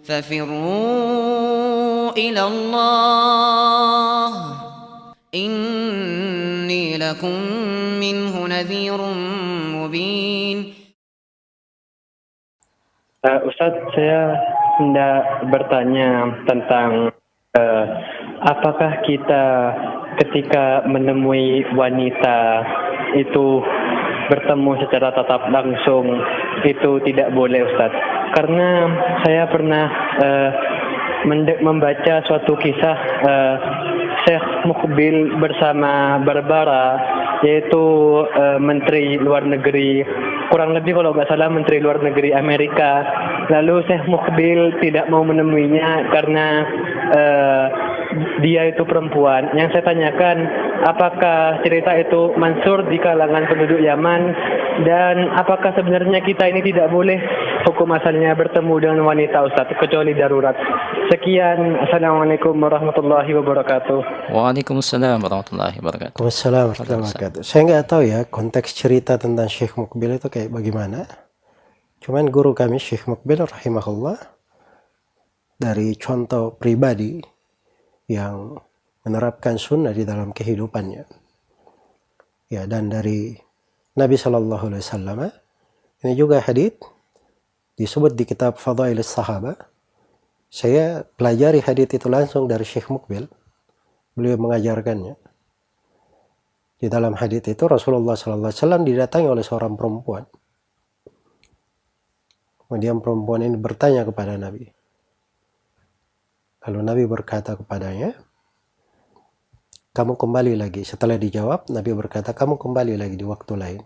ففروا إلى الله إني لكم منه نذير مبين. Ustadz, saya hendak bertanya tentang apakah kita ketika menemui wanita itu bertemu secara tatap langsung itu tidak boleh, Ustadz? Karena saya pernah membaca suatu kisah Syekh Mukbil bersama Barbara, yaitu Menteri Luar Negeri, kurang lebih kalau nggak salah Menteri Luar Negeri Amerika. Lalu Syekh Mukbil tidak mau menemuinya karena dia itu perempuan. Yang saya tanyakan, apakah cerita itu mansur di kalangan penduduk Yaman, dan apakah sebenarnya kita ini tidak boleh hukum asalnya bertemu dengan wanita, Ustaz, kecuali darurat. Sekian, Assalamualaikum warahmatullahi wabarakatuh. Waalaikumsalam warahmatullahi wabarakatuh. Waalaikumsalam warahmatullahi wabarakatuh. Saya nggak tahu ya konteks cerita tentang Syekh Mukbil itu kayak bagaimana. Cuman guru kami Syekh Mukbil rahimahullah dari contoh pribadi yang menerapkan sunnah di dalam kehidupannya. Ya, dan dari Nabi Shallallahu Alaihi Wasallam. Ini juga hadits disebut di kitab Fadhailus Sahabah. Saya pelajari hadits itu langsung dari Syekh Mukbil. Beliau mengajarkannya. Di dalam hadits itu Rasulullah Sallallahu Alaihi Wasallam didatangi oleh seorang perempuan. Kemudian perempuan ini bertanya kepada Nabi. Lalu Nabi berkata kepadanya, kamu kembali lagi. Setelah dijawab, Nabi berkata, kamu kembali lagi di waktu lain.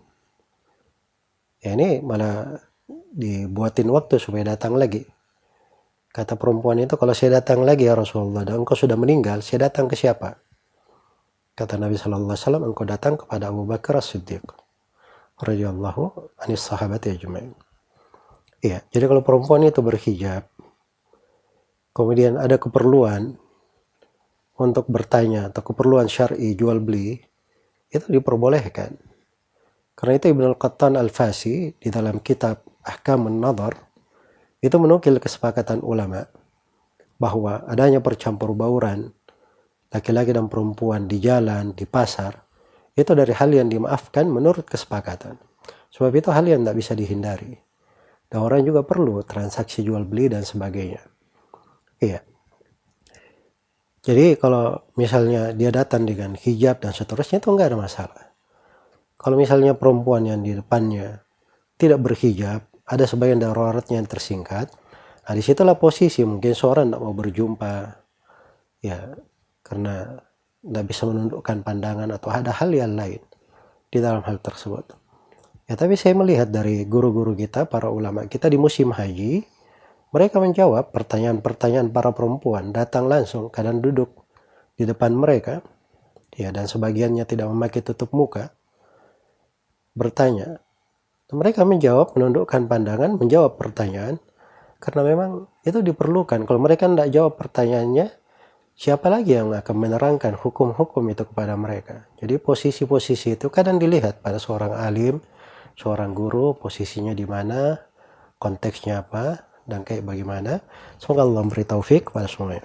Ya, ini malah dibuatin waktu supaya datang lagi. Kata perempuan itu, kalau saya datang lagi ya Rasulullah, dan engkau sudah meninggal, saya datang ke siapa? Kata Nabi Sallallahu Alaihi Wasallam, engkau datang kepada Abu Bakar As-Siddiq radhiyallahu anis sahabati ajma'in. Iya, jadi kalau perempuan itu berhijab, kemudian ada keperluan untuk bertanya atau keperluan syar'i jual beli, itu diperbolehkan. Karena itu Ibnu Al-Qattan Al-Fasi di dalam kitab Ahkamun Nadhar itu menukil kesepakatan ulama bahwa adanya percampur bauran laki-laki dan perempuan di jalan, di pasar, itu dari hal yang dimaafkan menurut kesepakatan. Sebab itu hal yang tidak bisa dihindari. Dan orang juga perlu transaksi jual beli dan sebagainya. Iya. Jadi kalau misalnya dia datang dengan hijab dan seterusnya itu enggak ada masalah. Kalau misalnya perempuan yang di depannya tidak berhijab, ada sebagian dari auratnya yang tersingkat, nah disitulah posisi mungkin seorang tidak mau berjumpa, ya karena tidak bisa menundukkan pandangan atau ada hal yang lain di dalam hal tersebut. Ya, tapi saya melihat dari guru-guru kita, para ulama kita di musim haji, mereka menjawab pertanyaan-pertanyaan para perempuan, datang langsung, kadang duduk di depan mereka, ya, dan sebagiannya tidak memakai tutup muka, bertanya. Mereka menjawab, menundukkan pandangan, menjawab pertanyaan, karena memang itu diperlukan. Kalau mereka tidak jawab pertanyaannya, siapa lagi yang akan menerangkan hukum-hukum itu kepada mereka? Jadi posisi-posisi itu kadang dilihat pada seorang alim, seorang guru, posisinya di mana, konteksnya apa, dan kayak bagaimana. Semoga Allah memberi taufik kepada semuanya.